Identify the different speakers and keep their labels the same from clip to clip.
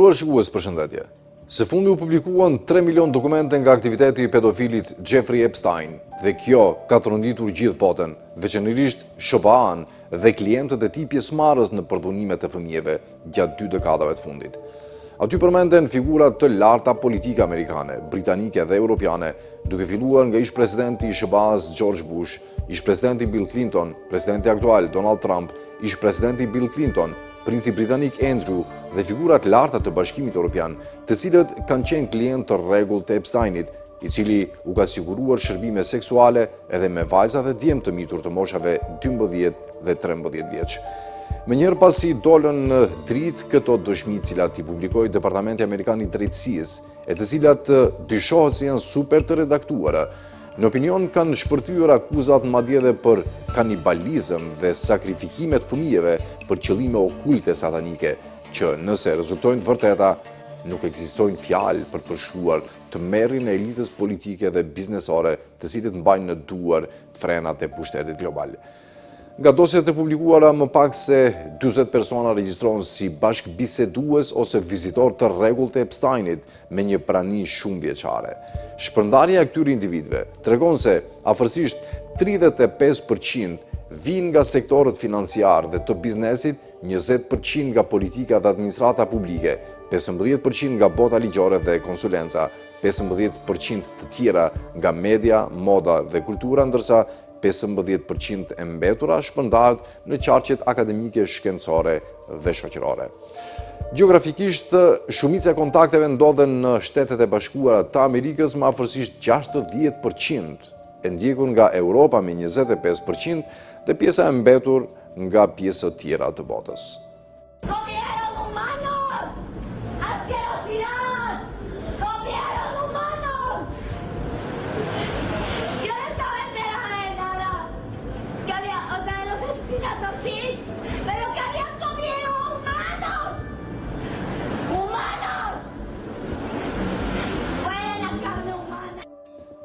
Speaker 1: Nderuar shikues, përshëndetje. Së fundi u publikuan 3 milion dokumente nga aktiviteti i pedofilit Jeffrey Epstein dhe kjo ka tronditur gjithë botën, veçanërisht SBA-n dhe klientët e tij pjesëmarrës në përdhunimet e fëmijëve gjatë 2 dekadave të fundit. Aty përmenden figura të larta politike amerikane, britanike dhe europiane, duke filluar nga ish-presidenti i SBA-s George Bush, ish-presidenti Bill Clinton, presidenti aktual Donald Trump, ish-presidenti Bill Clinton, princi britanik Andrew dhe figurat larta të Bashkimit Evropian, të cilët kanë qenë klient të rregullt të Epsteinit, i cili u ka siguruar shërbime seksuale edhe me vajza dhe djemë të mitur të moshave 12 dhe 13 vjeç. Menjëherë pasi dolën në dritë këto dëshmi të cilat i publikoi Departamenti Amerikan i Drejtësisë, e të cilat dyshohet se janë super të redaktuara, në opinion kanë shpërthyer akuzat madje edhe për kanibalizëm dhe sakrifikimet fëmijëve për qëllime okulte satanike, që nëse rezultojnë të vërteta, nuk ekzistojnë fjalë për përshkruar të merrin e elitës politike dhe biznesore, të cilët mbajnë në duar frenat e pushtetit global. Nga dosjet e publikuara, më pak se 40 persona regjistrohen si bashkëbisedues ose vizitor të rregullt të Epsteinit me një prani shumë vjeçare. Shpërndarja e këtyre individëve tregon se afërsisht 35% vijnë nga sektorët financiar dhe të biznesit, 20% nga politika dhe administrata publike, 15% nga bota ligjore dhe konsulenca, 15% të tjera nga media, moda dhe kultura, ndërsa 15% e mbetura shpërndahet në qarqet akademike, shkencore dhe shoqërore. Gjeografikisht, shumica e kontakteve ndodhen në Shtetet e Bashkuara të Amerikës me afërsisht 60%, e ndjekur nga Europa me 25% dhe pjesa e mbetur nga pjesët tjera të botës.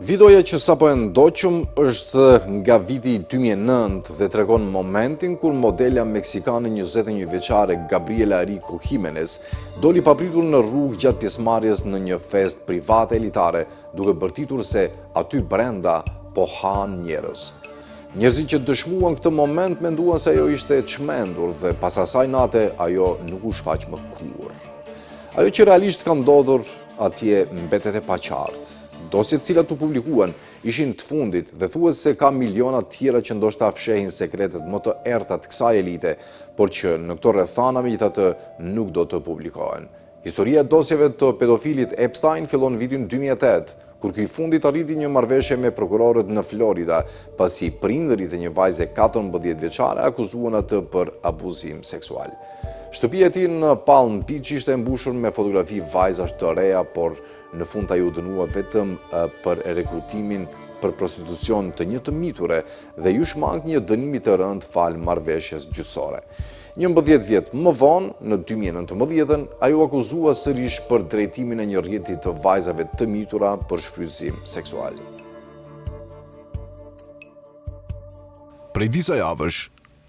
Speaker 1: Videoja që sapo e ndoqëm është nga viti 2009 dhe tregon momentin kur modelja meksikane 21 vjeçare Gabriela Rico Jimenez doli papritur në rrugë gjatë pjesëmarrjes në një fest private elitare, duke bërtitur se aty brenda po hanë njerëz. Njerëzit që dëshmuan këtë moment menduan se ajo ishte e çmendur dhe pas asaj nate ajo nuk u shfaq më kurrë. Ajo që realisht ka ndodhur atje mbetet e paqartë. Dosjet cilat u publikuan ishin të fundit dhe thuhet se ka miliona tjera që ndoshta fshehin sekretet më të errta të kësaj elite, por që në këto rrethana megjithatë nuk do të publikohen. Historia e dosjeve të pedofilit Epstein fillon në vitin 2008, kur ky i fundit arriti një marrëveshje me prokurorët në Florida, pasi prindërit e një vajze 14 vjeçare akuzuan atë për abuzim seksual. Shtëpia e tij në Palm Beach ishte e mbushur me fotografi vajzash të reja, por në fund ai u dënua vetëm për rekrutimin për prostitucion të një të miture dhe ju shmang një dënimi të rënd fal marrëveshjes gjyqësore. 11 vjet më vonë, në 2019, ai u akuzua sërish për drejtimin e një rrjeti të vajzave të mitura për shfrytëzim seksual.
Speaker 2: Prej disa javësh,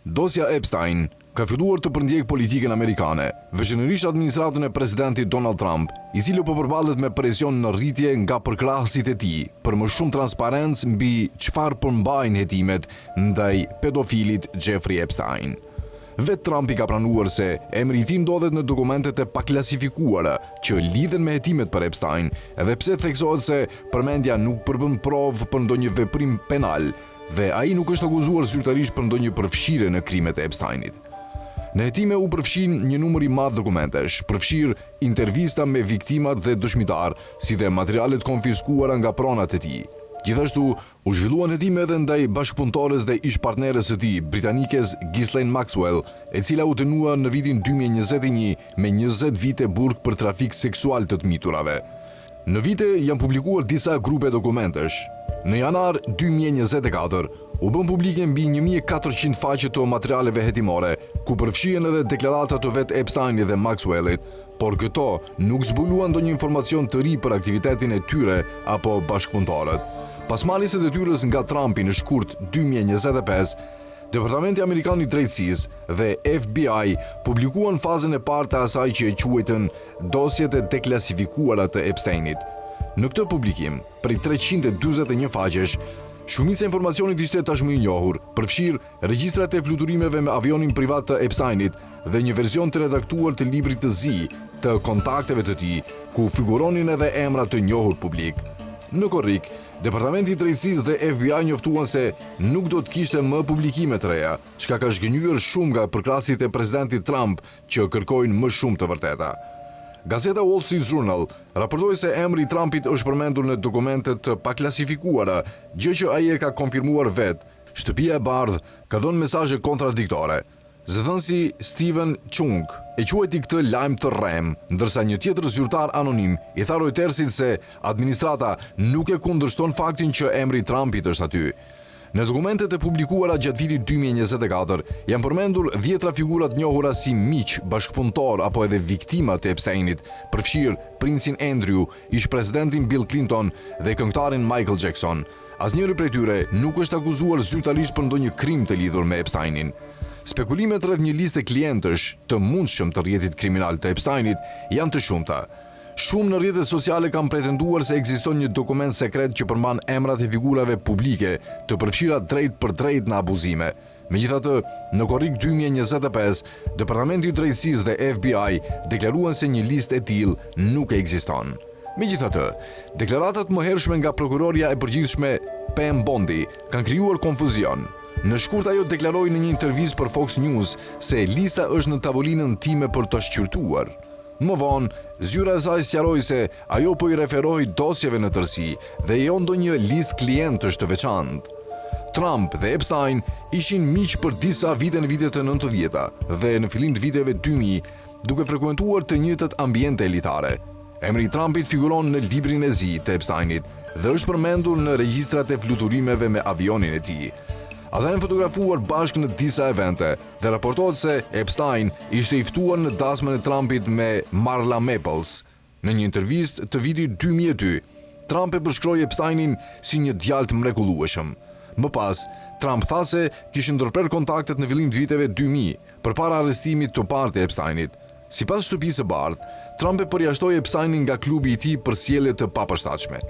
Speaker 2: dosja Epstein ka filluar të përndjek politikën amerikane, veçanërisht administratën e presidentit Donald Trump, i cili po përballet me presion në rritje nga përkrahësit e tij për më shumë transparencë mbi çfarë përmbajnë hetimet ndaj pedofilit Jeffrey Epstein. Vetë Trump i ka pranuar se emri i tij ndodhet në dokumentet e paklasifikuara që lidhen me hetimet për Epstein, edhe pse theksohet se përmendja nuk përbën provë për ndonjë veprim penal dhe ai nuk është akuzuar zyrtarisht për ndonjë përfshirje në krimet e Epsteinit. Në hetime u përfshin një numër i madh dokumentesh, përfshir intervista me viktimat dhe dëshmitar, si dhe materialet konfiskuara nga pronat e tij. Gjithashtu, u zhvilluan hetime edhe ndaj bashkëpunëtores dhe ish-partneres së tij, britanikes Ghislaine Maxwell, e cila u dënua në vitin 2021 me 20 vite burg për trafik seksual të miturave. Në vite janë publikuar disa grupe dokumentesh. Në janar 2024, u bën publike mbi 1400 faqe të materialeve hetimore, ku përfshihen edhe deklaratat të vet Epsteinit dhe Maxwellit, por këto nuk zbuluan ndonjë informacion të ri për aktivitetin e tyre apo bashkëpunëtorët. Pas marrjes së detyrës nga Trumpi në shkurt 2025, Departamenti Amerikan i Drejtësisë dhe FBI publikuan fazën e parë të asaj që e quajtën dosjet e deklasifikuara të Epsteinit. Në këtë publikim, prej 341 faqesh, shumica e informacionit ishte tashmë i njohur, përfshirë regjistrat e fluturimeve me avionin privat të Epsteinit dhe një version të redaktuar të librit të zi të kontakteve të tij, ku figuronin edhe emra të njohur publik. Në korrik, Departamenti i Drejtësisë dhe FBI njoftuan se nuk do të kishte më publikime të reja, çka ka zhgënjur shumë nga përkrasit e presidentit Trump që kërkojnë më shumë të vërteta. Gazeta Wall Street Journal raportoi se emri i Trumpit është përmendur në dokumentet të paklasifikuara, gjë që ai e ka konfirmuar vetë. Shtëpia e Bardhë ka dhënë mesazhe kontradiktore. Zëdhënësi Steven Chung e quajti këtë lajm të rrem, ndërsa një tjetër zyrtar anonim i tha Reutersit se administrata nuk e kundërshton faktin që emri i Trumpit është aty. Në dokumentet e publikuara gjatë vitit 2024, janë përmendur 10 figura të njohura si miq, bashkëpunëtor apo edhe viktima të Epsteinit, përfshirë princin Andrew, ish-presidentin Bill Clinton dhe këngëtarin Michael Jackson. Asnjëri prej tyre nuk është akuzuar zyrtarisht për ndonjë krim të lidhur me Epsteinin. Spekulimet rreth një listë klientësh të mundshëm të rrjetit kriminal të Epsteinit janë të shumta. Shumë në rrjetet sociale kanë pretenduar se ekziston një dokument sekret që përmban emrat e figurave publike të përfshira drejt për drejt në abuzime. Megjithatë, në korrik 2025, Departamenti i Drejtësisë dhe FBI deklaruan se një listë e tillë nuk ekziston. Megjithatë, deklaratat më hershme nga prokuroria e përgjithshme Pam Bondi kanë krijuar konfuzion. Në shkurt ajo deklaroi në një intervistë për Fox News se lista është në tavolinën time për të shqyrtuar. Më vonë, zyra e saj sqaroi se ajo po i referoi dosjeve në tërësi dhe jo ndonjë listë klientësh të veçantë. Trump dhe Epstein ishin miq për disa vite në vitet e 90-ta dhe në fillim të viteve 2000, duke frekuentuar të njëjtat ambiente elitare. Emri i Trumpit figuron në librin e zi të Epsteinit dhe është përmendur në regjistrat e fluturimeve me avionin e tij. Ata janë fotografuar bashkë në disa evente dhe raportohet se Epstein ishte i ftuar në dasmën e Trumpit me Marla Maples. Në një intervistë të vitit 2002, Trump e përshkroi Epsteinin si një djalë të mrekullueshëm. Më pas, Trump tha se kishin ndërprer kontaktet në fillim të viteve 2000 përpara arrestimit të parë të Epsteinit. Sipas shtëpisë së Bardhë, Trump e përjashtoi Epsteinin nga klubi i tij për sjellje të papërshtatshme.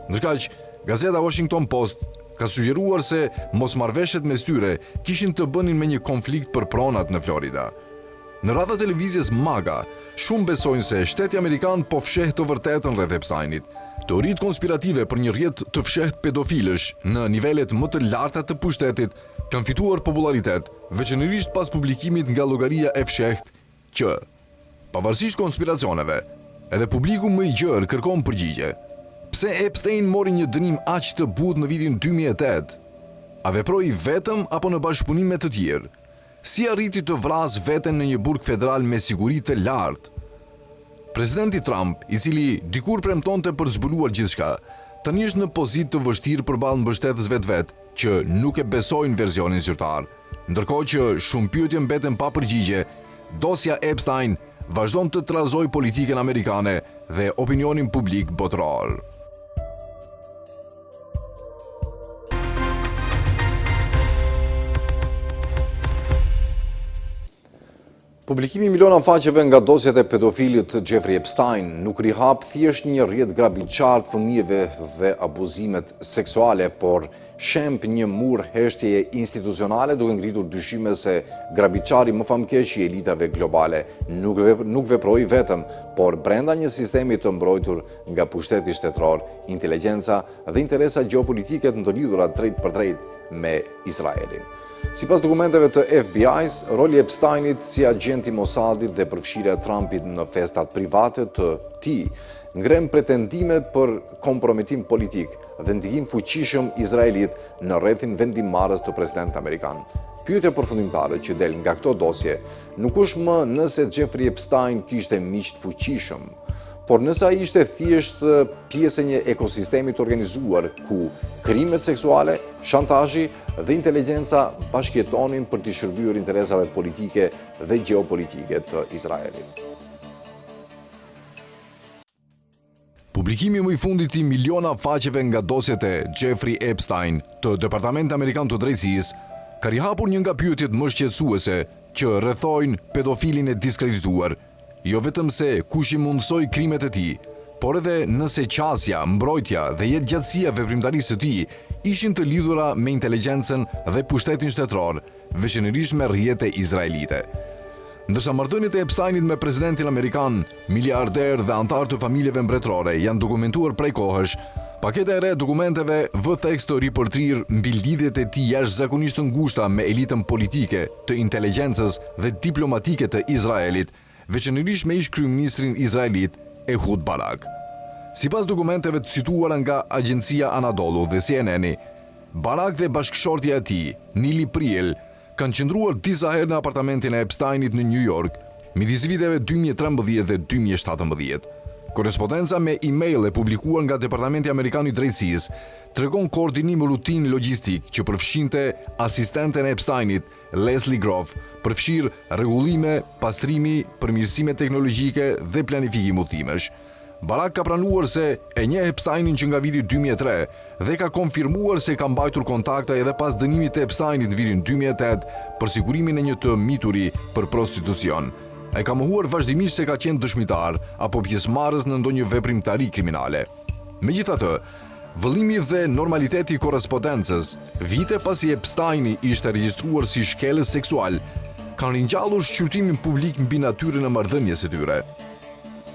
Speaker 2: Ndërkaq, gazeta Washington Post ka sugjeruar se mosmarrveshjet mes tyre kishin të bënin me një konflikt për pronat në Florida. Në radhë televizjes MAGA, shumë besojnë se shteti amerikan po fsheh të vërtetën rreth Epsteinit. Teoritë konspirative për një rrjet të fshehtë pedofilësh në nivelet më të larta të pushtetit kanë fituar popularitet, veçanërisht pas publikimit nga llogaria e fshehtë që, pavarësisht konspiracioneve, edhe publiku më i gjerë kërkon përgjigje. Pse Epstein mori një dënim aq të butë në vitin 2008? A veproi vetëm apo në bashkëpunim me të tjerë? Si arriti të vrasë veten në një burg federal me siguri të lartë? Presidenti Trump, i cili dikur premtonte për të zbuluar gjithçka, tani është në pozitë të vështirë përballë mbështetësve të vet, që nuk e besojnë versionin zyrtar. Ndërkohë që shumë pyetje mbeten pa përgjigje, dosja Epstein vazhdon të trazojë politikën amerikane dhe opinionin publik botëror.
Speaker 1: Publikimi miliona faqeve nga dosjet e pedofilit Jeffrey Epstein nuk rihap thjesht një rrjet grabitçar të fëmijëve dhe abuzimet seksuale, por shemp një mur heshtjeje institucionale duke ngritur dyshime se grabitçari më famkeq i elitave globale nuk veproi vetëm, por brenda një sistemi të mbrojtur nga pushteti shtetëror, inteligjenca dhe interesa gjeopolitike të ndërlidhura drejt për drejt me Izraelin. Sipas dokumenteve të FBI-s, roli Epsteinit si agenti Mossadit dhe përfshirja e Trumpit në festat private të tij ngrem pretendime për kompromitim politik dhe ndihim fuqishëm Izraelit në rrethin vendimmarrës të presidentit amerikan. Pyetja përfundimtare që del nga këto dosje nuk është më nëse Jeffrey Epstein kishte miq të fuqishëm, por nëse ai ishte thjesht pjesë e një ekosistemi të organizuar ku krimet seksuale, shantazhi dhe inteligjenca bashkëjetonin për të shërbyer interesave politike dhe gjeopolitike të Izraelit.
Speaker 2: Publikimi më i fundit i miliona faqeve nga dosjet e Jeffrey Epstein të Departamentit Amerikan të Drejtësisë ka rihapur një nga pyetjet më shqetësuese që rrethojnë pedofilin e diskredituar, jo vetëm se kush i mundsoi krimet e tij, por edhe nëse qasja, mbrojtja dhe jetëgjatësia veprimtarisë së tij ishin të lidhura me inteligjencën dhe pushtetin shtetëror, veçanërisht me rrjete izraelite. Ndërsa marrëdhëniet e Epsteinit me presidentin amerikan, miliarder dhe antar të familjeve mbretërore janë dokumentuar prej kohësh, paketa e re e dokumenteve vë tekst të ripërtrir mbi lidhjet e tij jashtëzakonisht të ngushta me elitën politike, të inteligjencës dhe diplomatike të Izraelit, veçanërisht me ish kryeministrin izraelit Ehud Barak. Sipas dokumenteve të cituara nga agjencia Anadolu dhe CNN, Barak dhe bashkëshortja e tij, Nili Priel, kanë qëndruar disa herë në apartamentin e Epsteinit në New York, midis viteve 2013 dhe 2017. Korespondenca me e-mail e publikuar nga Departamenti Amerikan i Drejtësisë tregon koordinim rutin logjistik që përfshinte asistenten e Epsteinit, Leslie Groff, përfshir rregullime, pastrimi, përmirësime teknologjike dhe planifikim udhëtimesh. Barak ka pranuar se e njeh Epsteinin që nga viti 2003 dhe ka konfirmuar se ka mbajtur kontakte edhe pas dënimit të Epsteinit në vitin 2008 për sigurimin e një të mituri për prostitucion. Ai ka mohuar vazhdimisht se ka qenë dëshmitar apo pjesëmarrës në ndonjë veprimtari kriminale. Megjithatë, vëllimi dhe normaliteti i korrespondencës, vite pasi Epsteini ishte regjistruar si shkelës seksual, kanë ringjallur shqyrtimin publik mbi natyrën e marrëdhënies së tyre.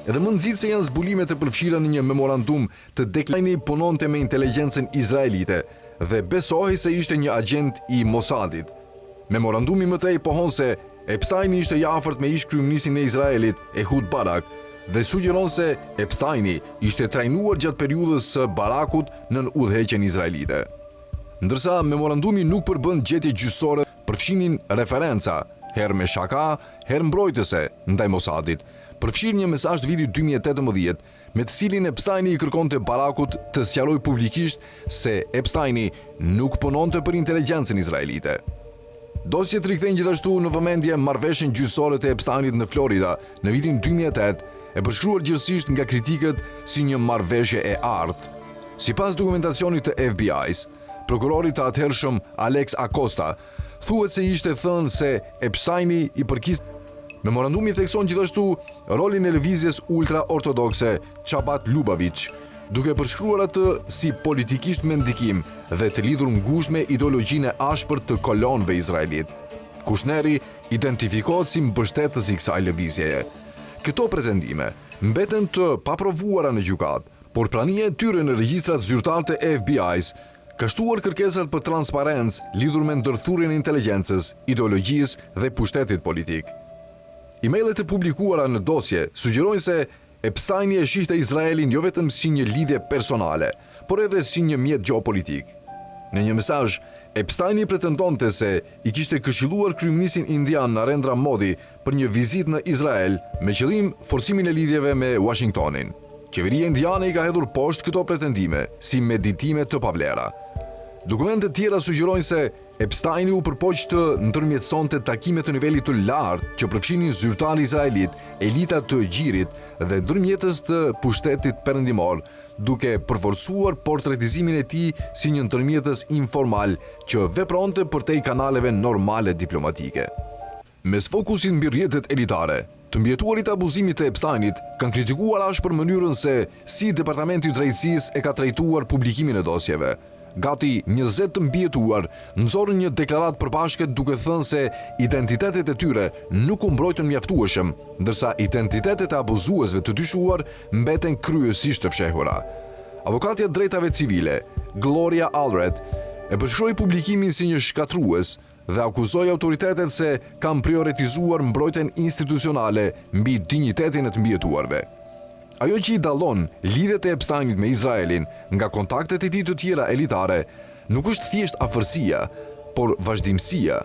Speaker 2: Edhe më nxit se janë zbulimet e përfshira në një memorandum të Epsteini punonte me inteligjencën izraelite dhe besohej se ishte një agent i Mossadit. Memorandumi më tej pohon se Epsteini ishte i afërt me ish kryeministin e Izraelit, Ehud Barak, dhe sugjeron se Epsteini ishte trajnuar gjatë periudhës së Barakut në udhëheqjen izraelite. Ndërsa memorandumi nuk përbën gjetje gjyqësore, përfshinin referenca, herë me shaka, herë mbrojtëse ndaj Mossadit. Përfshir një mesazh të vitit 2018, me të cilin Epsteini i kërkonte Barakut të sqarojë publikisht se Epsteini nuk punonte për inteligjencën izraelite. Dosjet rikthejnë gjithashtu në vëmendje marrëveshjen gjyqësore të Epsteinit në Florida në vitin 2008, e përshkruar gjithsesi nga kritikët si një marrëveshje e artë. Sipas dokumentacionit të FBI-s, prokurori i atëhershëm Alex Acosta thuhet se ishte thënë se Epsteini i përkiste. Memorandumi thekson gjithashtu rolin e lëvizjes ultra-ortodokse Chabad Lubavitch, duke përshkruar atë si politikisht me ndikim dhe të lidhur ngushtë me ideologjinë e ashpërt të kolonëve izraelit. Kushneri identifikohet si mbështetës i kësaj lëvizjeje. Këto pretendime mbeten të paprovuara në gjykat, por prania e tyre në regjistrat zyrtar të FBI-s ka shtuar kërkesat për transparencë lidhur me ndërthurjen e inteligjencës, ideologjisë dhe pushtetit politik. E-mailet e publikuara në dosje sugjerojnë se Epsteini e shihte Izraelin jo vetëm si një lidhje personale, por edhe si një mjet gjeopolitik. Në një mesazh, Epsteini pretendonte se i kishte këshilluar kryeministin indian Narendra Modi për një vizitë në Izrael me qëllim forcimin e lidhjeve me Washingtonin. Qeveria indiane i ka hedhur poshtë këto pretendime si meditime të pavlera. Dokumentet tjera sugjerojnë se Epsteini u përpoq të ndërmjetësonte takime të nivelit të lartë që përfshinin zyrtar izraelit, elita të gjirit dhe ndërmjetës të pushtetit perëndimor, duke përforcuar portretizimin e tij si një ndërmjetës informal që vepronte përtej kanaleve normale diplomatike. Mes fokusit mbi rrjetet elitare, të mbijetuarit abuzimit të Epsteinit kanë kritikuar ashpër mënyrën se si Departamenti i Drejtësisë e ka trajtuar publikimin e dosjeve. Gati 20 të mbijetuar nxorën një deklaratë përbashkët duke thënë se identitetet e tyre nuk u mbrojtën mjaftueshëm, ndërsa identitetet e abuzuesve të dyshuar mbeten kryesisht të fshehura. Avokatja e drejtave civile, Gloria Allred, e përshkroi publikimin si një shkatrues dhe akuzoi autoritetet se kanë prioritizuar mbrojtjen institucionale mbi dinjitetin e të mbijetuarve. Ajo që i dallon lidhjet e Epsteinit me Izraelin nga kontaktet e tij të tjera elitare nuk është thjesht afërsia, por vazhdimësia,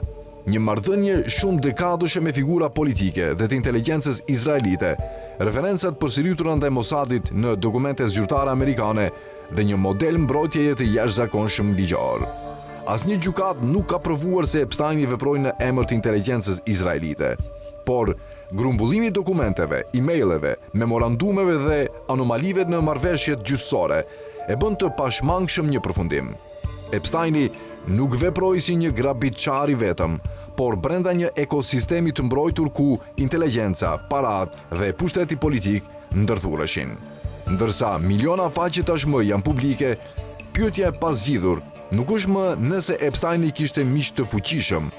Speaker 2: një marrëdhënie shumë dekadëshe me figura politike dhe të inteligjencës izraelite, referencat përsëritura ndaj Mossadit në dokumente zyrtare amerikane dhe një model mbrojtjeje të jashtëzakonshëm ligjor. Asnjë gjykat nuk ka provuar se Epsteini veproi në emër të inteligjencës izraelite, por grumbullimi i dokumenteve, e-maileve, memorandumeve dhe anomalive në marrëveshjet gjyqësore e bën të pashmangshëm një përfundim. Epsteini nuk veproi si një grabitçar i vetëm, por brenda një ekosistemi të mbrojtur ku inteligjenca, parat dhe pushteti politik ndërthureshin. Ndërsa miliona faqe tashmë janë publike, pyetja e pasgjidhur nuk është më nëse Epsteini kishte miq të fuqishëm,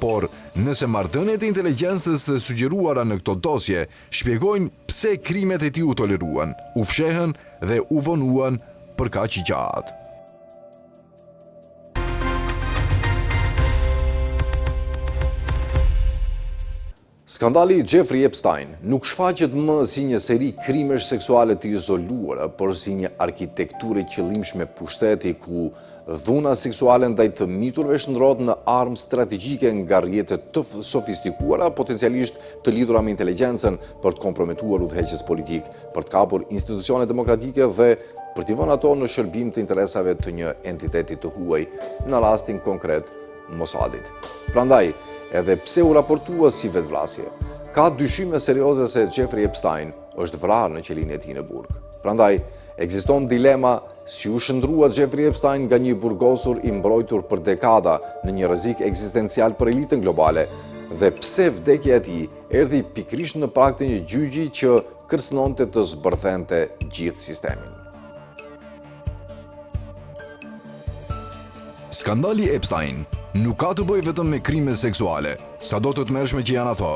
Speaker 2: por nëse marrëdhëniet e inteligjencës të sugjeruara në këto dosje shpjegojnë pse krimet e tij u toleruan, u fshehën dhe u vonuan për kaq gjatë.
Speaker 1: Skandali Jeffrey Epstein nuk shfaqet më si një seri krimesh seksuale të izoluara, por si një arkitekturë e qëllimshme pushteti ku dhuna seksuale ndaj të miturve shndrohet në armë strategjike nga rrjete të sofistikuara, potencialisht të lidhura me inteligjencën për të komprometuar udhëheqjes politik, për të kapur institucione demokratike dhe për t'i vënë ato në shërbim të interesave të një entiteti të huaj, në rastin konkret Mossadit. Prandaj, edhe pse u raportua si vetvrasje, ka dyshime serioze se Jeffrey Epstein është vrarë në qelinë e tij në burg. Prandaj, ekziston dilema si u shndrua Jeffrey Epstein nga një burgosur i mbrojtur për dekada në një rrezik ekzistencial për elitën globale dhe pse vdekja e tij erdhi pikërisht në prag të një gjyqi që kërcënonte të zbërthente gjithë sistemin.
Speaker 2: Skandali Epstein nuk ka të bëjë vetëm me krime seksuale, sado të tmerrshme që janë ato.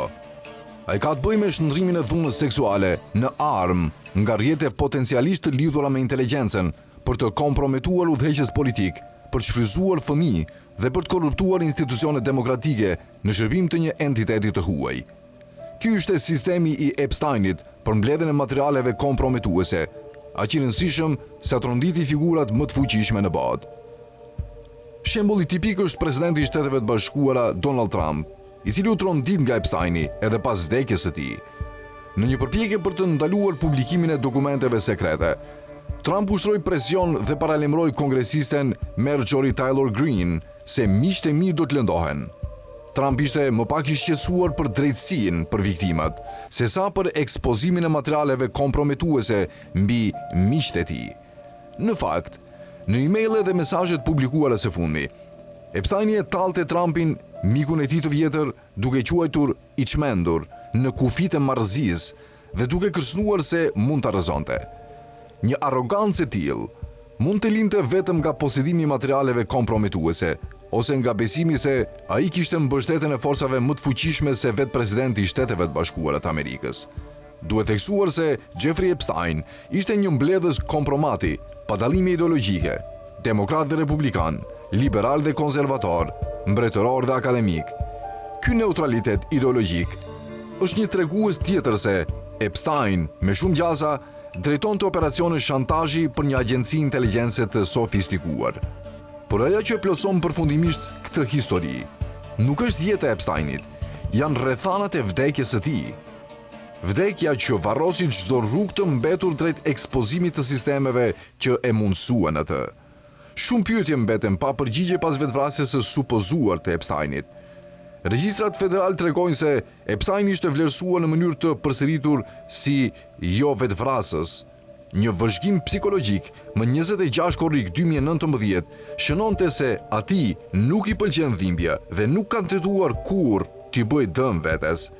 Speaker 2: Ai ka të bëjë me shndrimin e dhunës seksuale në armë nga rrjete potencialisht të lidhura me inteligjencën për të komprometuar udhëheqjes politik, për të shfryzuar fëmijë dhe për të korruptuar institucionet demokratike në shërbim të një entiteti të huaj. Ky është sistemi i Epsteinit për mbledhjen e materialeve komprometuese, aq i rëndësishëm sa të ronditi figurat më të fuqishme në botë. Shembulli tipik është presidenti i Shteteve të Bashkuara Donald Trump, i cili u trondit nga Epsteini edhe pas vdekjes së tij. Në një përpjekje për të ndaluar publikimin e dokumenteve sekrete, Trump ushtroi presion dhe paralajmëroi kongresisten Marjorie Taylor Greene se miqtë e mi do të lëndohen. Trump ishte më pak i shqetësuar për drejtësinë për viktimat, sesa për ekspozimin e materialeve komprometuese mbi miqtë e tij. Në fakt, në emailë dhe mesazhet publikuara së fundmi, Epsteini e tallte Trumpin, mikun e tij të vjetër, duke quajtur i çmendur, në kufit e marrëzisë dhe duke kërcënuar se mund ta rrezonte. Një arrogancë e tillë mund të lindte vetëm nga posedimi i materialeve komprometuese, ose nga besimi se ai kishte mbështetjen e forcave më të fuqishme se vetë presidenti i Shteteve të Bashkuara të Amerikës. Duhet theksuar se Jeffrey Epstein ishte një mbledhës kompromati, pa dallime ideologjike, demokrat dhe republikan, liberal dhe konservator, mbretëror dhe akademik. Ky neutralitet ideologjik është një tregues tjetër se Epstein, me shumë gjasa, drejtonte operacione shantazhi për një agjenci inteligjencë të sofistikuar. Por ajo që plotson përfundimisht këtë histori nuk është jeta e Epsteinit, janë rrethanat e vdekjes së tij. Vdekja që varrosi çdo rrugë të mbetur drejt ekspozimit të sistemeve që e mundsuan atë. Shumë pyetje mbeten pa përgjigje pas vetvrasjes së supozuar të Epsteinit. Regjistrat federal tregojnë se Epsteini ishte vlerësuar në mënyrë të përsëritur si jo vetvrasës. Një vëzhgim psikologjik më 26 korrik 2019 shënonte se atij nuk i pëlqen dhimbja dhe nuk ka tentuar kurrë t'i bëjë dëm vetes.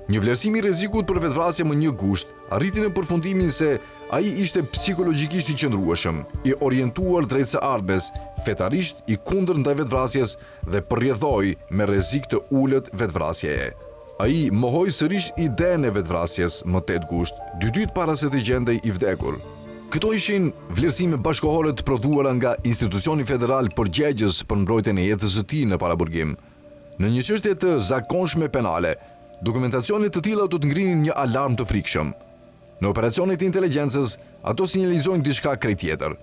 Speaker 2: Një vlerësim i rrezikut për vetvrasje më 1 gusht arriti në përfundimin se ai ishte psikologjikisht i qëndrueshëm, i orientuar drejt së ardhmes, fetarisht i kundër ndaj vetvrasjes dhe përrjedhoi me rrezik të ulët vetvrasjeje. Ai mohoi sërish idenë e vetvrasjes më 8 gusht, 2 ditë para se të gjendej i vdekur. Këto ishin vlerësime bashkëkohore të prodhuara nga Institucioni Federal përgjegjës për mbrojtjen e jetës së tij në paraburgim. Në një çështje të zakonshme penale, dokumentacionet të tilla do të ngrinin një alarm të frikshëm. Në operacionet e inteligjencës, ato sinjalizojnë diçka krejt tjetër.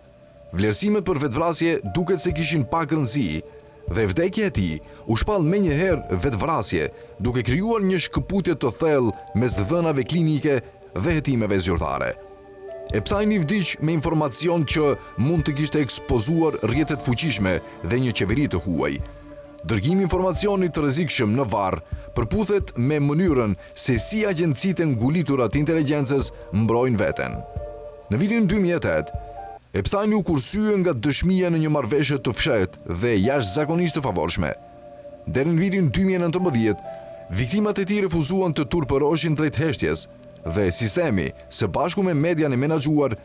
Speaker 2: Vlerësimet për vetvrasje duket se kishin pak rëndësi, dhe vdekja e tij u shpall menjëherë vetvrasje, duke krijuar një shkëputje të thellë mes dhënave klinike dhe hetimeve zyrtare. Epsteini vdiq me informacion që mund të kishte ekspozuar rrjete të fuqishme dhe një qeveri të huaj. Dërgimi informacionit të rrezikshëm në varr përputhet me mënyrën se si agjencitë ngulitura të inteligjencës mbrojnë veten. Në vitin 2008, Epstein u kursye nga dëshmia në një marrëveshje të fshehtë dhe jashtëzakonisht të favorshme. Deri në vitin 2019, viktimat e tij refuzuan të turpëroshin drejt heshtjes dhe sistemi, së bashku me median e menaxhuar,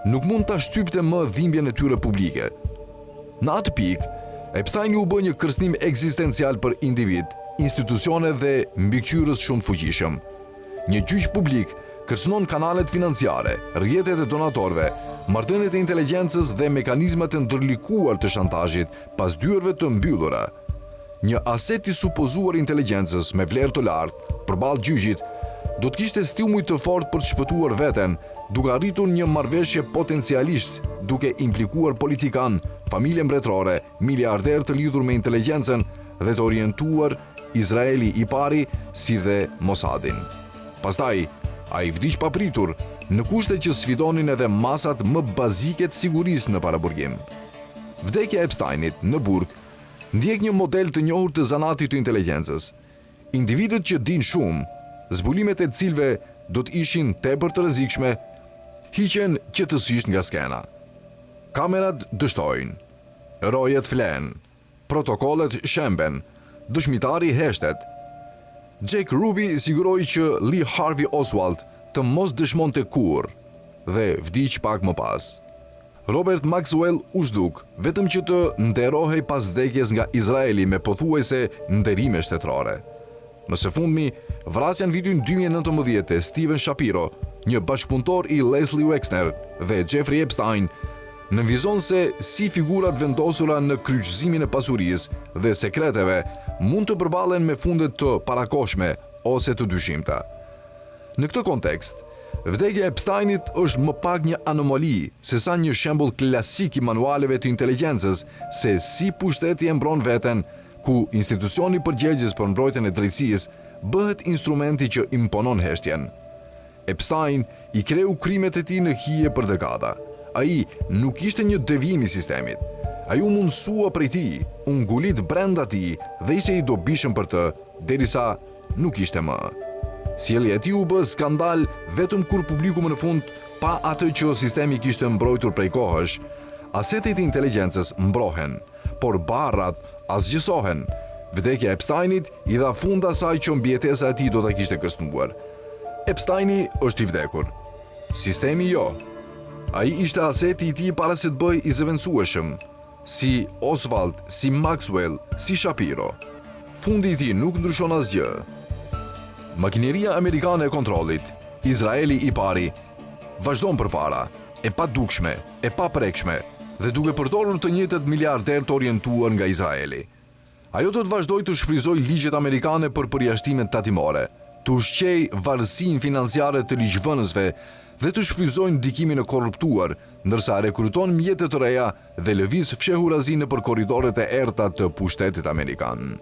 Speaker 2: nuk mund ta shtypte më dhimbjen e tyre publike. Në atë pikë, Epstein u bë një kërcënim ekzistencial për individ, institucione dhe mbikëqyrës shumë të fuqishëm. Një gjyq publik kërcënon kanalet financiare, rrjetet e donatorëve, marrëdhëniet e inteligjencës dhe mekanizmat e ndërlikuar të shantazhit pas dyerve të mbyllura. Një aset i supozuar inteligjencës me vlerë të lartë përballë gjyqit do të kishte stimuj të fortë për të shpëtuar veten, duke arritur një marrëveshje potencialisht duke implikuar politikan, familje mbretërore, miliarder të lidhur me inteligjencën dhe të orientuar Izraeli i pari si dhe Mossadin. Pastaj, ai vdiq papritur në kushte që sfidonin edhe masat më bazike të sigurisë në paraburgim. Vdekja e Epsteinit në burg ndjek një model të njohur të zanatit të inteligjencës. Individët që din shumë, zbulimet e cilëve do të ishin tepër të rrezikshme, hiqen qetësisht nga skena. Kamerat dështojnë, rojet flen, protokollet shemben, dëshmitari heshtet. Jack Ruby siguroi që Lee Harvey Oswald të mos dëshmonte kurrë dhe vdiq pak më pas. Robert Maxwell u zhduk vetëm që të nderohej pas vdekjes nga Izraeli me pothuajse nderime shtetërore. Më së fundmi, vrasja në vitin 2019 e Steven Shapiro, një bashkëpunëtor i Leslie Wexner dhe Jeffrey Epstein, nënvizon se si figurat vendosura në kryqëzimin e pasurisë dhe sekreteve mund të përballen me fundet të parakoshme ose të dyshimta. Në këtë kontekst, vdekja e Epsteinit është më pak një anomali se sa një shembull klasik i manualeve të inteligjencës se si pushteti e mbron veten, ku institucioni përgjegjës për mbrojtjen e drejtësisë bëhet instrumenti që imponon heshtjen. Epstein i kreu krimet e tij në hije për dekada. Ai nuk ishte një devijim i sistemit. Ai u mundsua prej tij, u ngulit brenda tij dhe ishte i dobishëm për të, derisa nuk ishte më. Sjellja e tij u bë skandal vetëm kur publiku më në fund pa atë që sistemi kishte mbrojtur prej kohësh. Asetet e inteligjencës mbrohen, por barrat asgjësohen. Vdekja e Epsteinit i dha fund asaj që mbijetesa e tij do ta kishte kërcënuar. Epsteini është i vdekur. Sistemi jo. Ai ishte aseti i tij para se të bëj i zëvendësueshëm, si Oswald, si Maxwell, si Shapiro. Fundi i tij nuk ndryshon asgjë. Makineria amerikane e kontrollit, Izraeli i pari, vazhdon përpara, e padukshme, e paprekshme, dhe duke përdorur të njëjtët miliarder të orientuar nga Izraeli. Ajo do të vazhdojë të shfryzojë ligjet amerikane për përjashtimet tatimore, të ushqejë varësinë financiare të ligjvënësve dhe të shfryzojnë ndikimin e korruptuar, ndërsa rekruton mjete të reja dhe lëviz fshehurazi nëpër korridoret e errta të pushtetit amerikan.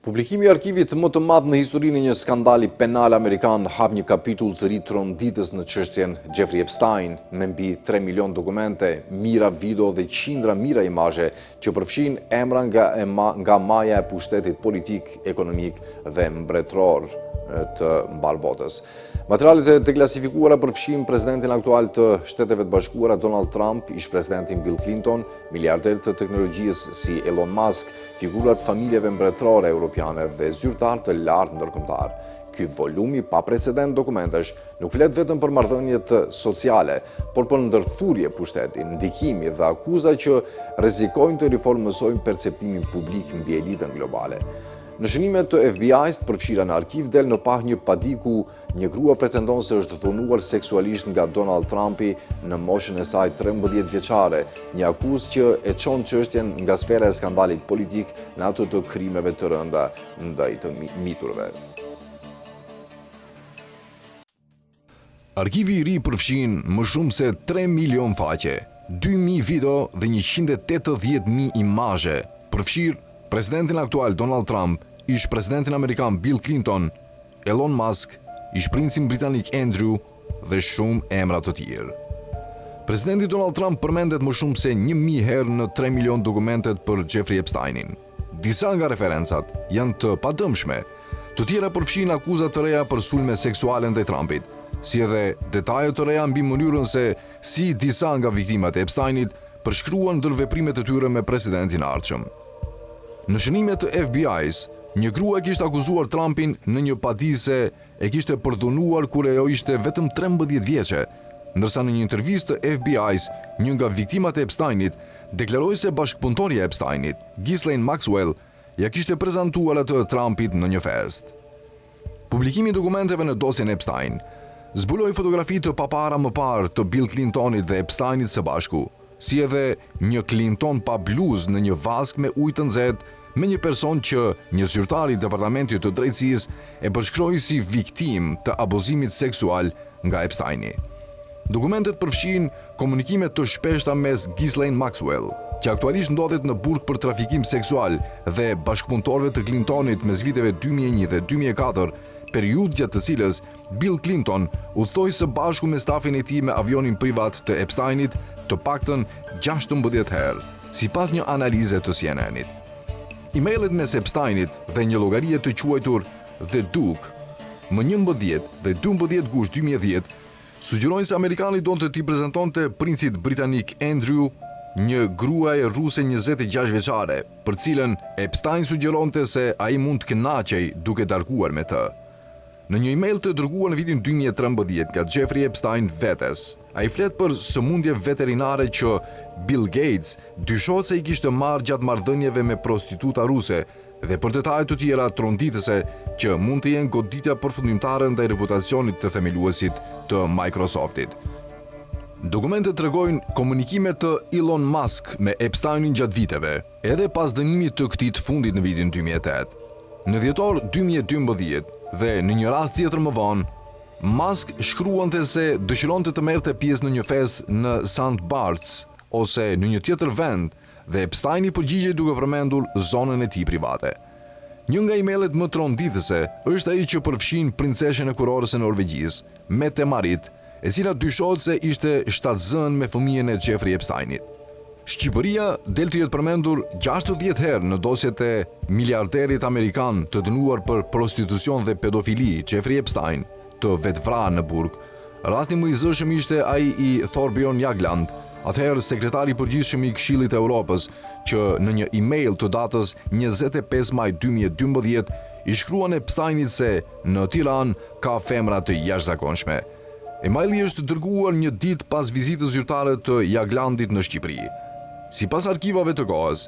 Speaker 1: Publikimi i arkivit më të madh në historinë e një skandali penal amerikan hap një kapitull të ri tronditës në çështjen Jeffrey Epstein, me mbi 3 milion dokumente, mijëra video dhe qindra mijëra imazhe që përfshin emra nga maja e pushtetit politik, ekonomik dhe mbretëror të mbar botës. Materialet e deklasifikuara përfshin presidentin aktual të Shteteve të Bashkuara Donald Trump, ish-presidentin Bill Clinton, miliarder të teknologjisë si Elon Musk, figurat familjeve mbretërore europiane dhe zyrtar të lartë ndërkombëtar. Ky volumi pa precedent dokumentesh nuk flet vetëm për marrëdhëniet sociale, por për ndërthurje pushteti, ndikimi dhe akuza që rrezikojnë të riformësojnë perceptimin publik mbi elitën globale. Në shënimet të FBI-s përfshira në arkiv del në pah një padi ku një grua pretendon se është dhunuar seksualisht nga Donald Trumpi në moshën e saj 13 vjeçare, një akuzë që e çon çështjen nga sfera e skandalit politik në atë të krimeve të rënda ndaj të miturve.
Speaker 2: Arkivi i ri përfshin më shumë se 3 milion faqe, 2.000 video dhe 180.000 imazhe. Përfshir presidentin aktual Donald Trump, ish-presidentin amerikan Bill Clinton, Elon Musk, ish-princin britanik Andrew dhe shumë emra të tjerë. Presidenti Donald Trump përmendet më shumë se 1000 herë në 3 milion dokumentet për Jeffrey Epsteinin. Disa nga referencat janë të padëmshme, të tjera përfshin akuzat të reja për sulme seksuale ndaj Trumpit, si edhe detajet të reja mbi mënyrën se si disa nga viktimat e Epsteinit përshkruan ndër veprimet e tyre me presidentin ardhshëm. Në shënimet të FBI-s, një grua kishte akuzuar Trumpin në një padi se e kishte përdhunuar kur ajo ishte vetëm 13 vjeçe, ndërsa në një intervistë të FBI-s, një nga viktimat e Epsteinit deklaroi se bashkëpunëtorja e Epsteinit, Ghislaine Maxwell, ja kishte prezantuar atë Trumpit në një fest. Publikimi i dokumenteve në dosjen Epstein zbuloi fotografi të papara më parë të Bill Clintonit dhe Epsteinit së bashku, si edhe një Clinton pa bluzë në një vask me ujë të nxehtë me një person që një zyrtar i Departamentit të Drejtësisë e përshkroi si viktim të abuzimit seksual nga Epsteini. Dokumentet përfshin komunikime të shpeshta mes Ghislaine Maxwell, që aktualisht ndodhet në burg për trafikim seksual, dhe bashkëpunëtorëve të Clintonit mes viteve 2001 dhe 2004, periudhë gjatë të cilës Bill Clinton udhthoi së bashku me stafin e tij me avionin privat të Epsteinit të paktën 16 herë, sipas një analize të CNN-it. Emailet mes Epsteinit dhe një llogarie të quajtur The Duke, më 11 dhe 12 gusht 2010, sugjerojnë se Amerikani donte t'i prezantonte princit britanik Andrew, një gruaj ruse 26 vjeçare, për cilën Epstein sugjeronte se ai mund të kënaqej duke darkuar me të. Në një email të dërguar në vitin 2013 nga Jeffrey Epstein vetes, ai flet për sëmundje veterinare që Bill Gates dyshohet se i kishte marrë gjatë marrëdhënieve me prostituta ruse dhe për detaje të tjera tronditëse që mund të jenë goditja përfundimtare ndaj reputacionit të themeluesit të Microsoftit. Dokumentet tregojnë komunikime të Elon Musk me Epsteinin gjatë viteve, edhe pas dënimit të këtij të fundit në vitin 2008. Në dhjetor 2012 dhe në një rast tjetër më vonë, Musk shkruante se dëshironte të merrte pjesë në një fest në St. Bart's ose në një tjetër vend, dhe Epsteini përgjigjej duke përmendur zonën e tij private. Një nga emailet më tronditëse është ai që përfshin princeshën e kurorës së Norvegjisë, Mette Marit, e cila dyshohet se ishte shtatzën me fëmijën e Jeffrey Epsteinit. Shqipëria del të jetë përmendur 60 herë në dosjet e miliarderit amerikan të dënuar për prostitucion dhe pedofili, Jeffrey Epstein, të vetvrarë në burg. Rasti më i zëshëm ishte ai i Thorbjørn Jagland, atëherë sekretari i përgjithshëm i Këshillit të Evropës, që në një email të datës 25 maj 2012 i shkruan Epsteinit se në Tiranë ka femra të jashtëzakonshme. Emaili është dërguar një ditë pas vizitës zyrtare të Jaglandit në Shqipëri. Sipas arkivave të kohës,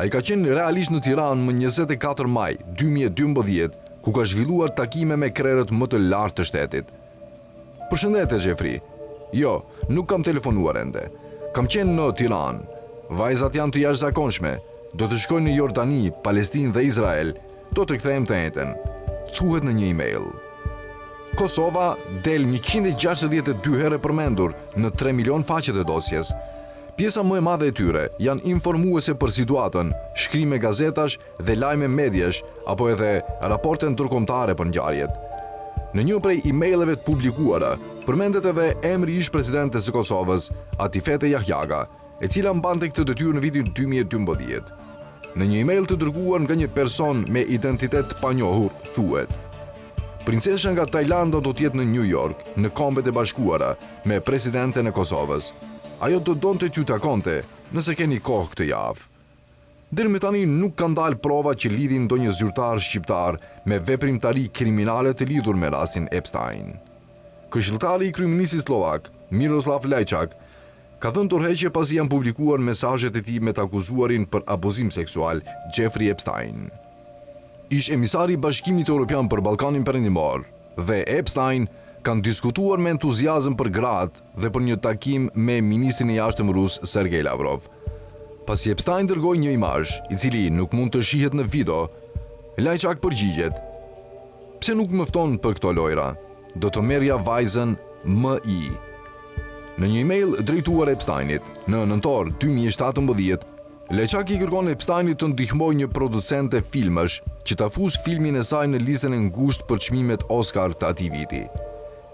Speaker 2: ai ka qenë realisht në Tiranë më 24 maj 2012, ku ka zhvilluar takime me krerët më të lartë të shtetit. Përshëndetje Jeffrey. Jo, nuk kam telefonuar ende. Kam qenë në Tiranë. Vajzat janë të jashtëzakonshme. Do të shkoj në Jordani, Palestinë dhe Izrael. Do të kthehem të njëjtën. Thuhet në një email. Kosova del 162 herë përmendur në 3 milion faqet e dosjes. Pjesa më e madhe e tyre janë informuese për situatën, shkrime gazetash dhe lajme mediash, apo edhe raporte ndërkombëtare për ngjarjet. Në një prej emaileve të publikuara, përmendet edhe emri ish presidentes së Kosovës, Atifete Jahjaga, e cila mbante këtë detyrë në vitin 2012. Në një email të dërguar nga një person me identitet të panjohur, thuhet: Princesha nga Tajlanda do të jetë në New York, në Kombet e Bashkuara, me presidenten e Kosovës. Ajo do donte t'ju takonte, nëse keni kohë këtë javë. Deri më tani nuk kanë dalë prova që lidhin ndonjë zyrtar shqiptar me veprimtari kriminale të lidhur me rastin Epstein. Këshilltari i kryeministit slovak, Miroslav Lajçak, ka dhënë tërheqje pasi janë publikuar mesazhet e tij me të akuzuarin për abuzim seksual, Jeffrey Epstein. Ish emisari i Bashkimit Evropian për Ballkanin Perëndimor dhe Epstein kanë diskutuar me entuziazëm për gratë dhe për një takim me ministrin e jashtëm rus Sergej Lavrov. Pasi Epstein dërgoi një imazh, i cili nuk mund të shihet në video, Lajçak përgjigjet: Pse nuk më fton për këto lojra? Do të merrja vajzën M.I. Në një email drejtuar Epsteinit, në nëntor 2017, Lajçak i kërkon Epsteinit të ndihmojë një producente filmësh që ta fusë filmin e saj në listën e ngushtë për çmimet Oscar të atij viti.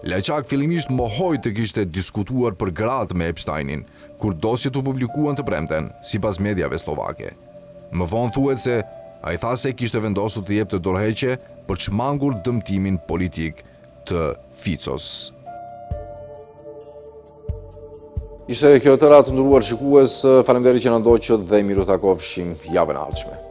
Speaker 2: Lajçak fillimisht mohoi të kishte diskutuar për gratë me Epsteinin, kur dosjet u publikuan të premten, sipas mediave slovake. Më vonë thuhet se ai tha se kishte vendosur të jepte dorëheqje për çmangur dëmtimin politik të Ficos.
Speaker 1: Ishte kjo tëra të nderuar shikues, faleminderit që na ndoqët dhe miru takofshim javën e ardhshme.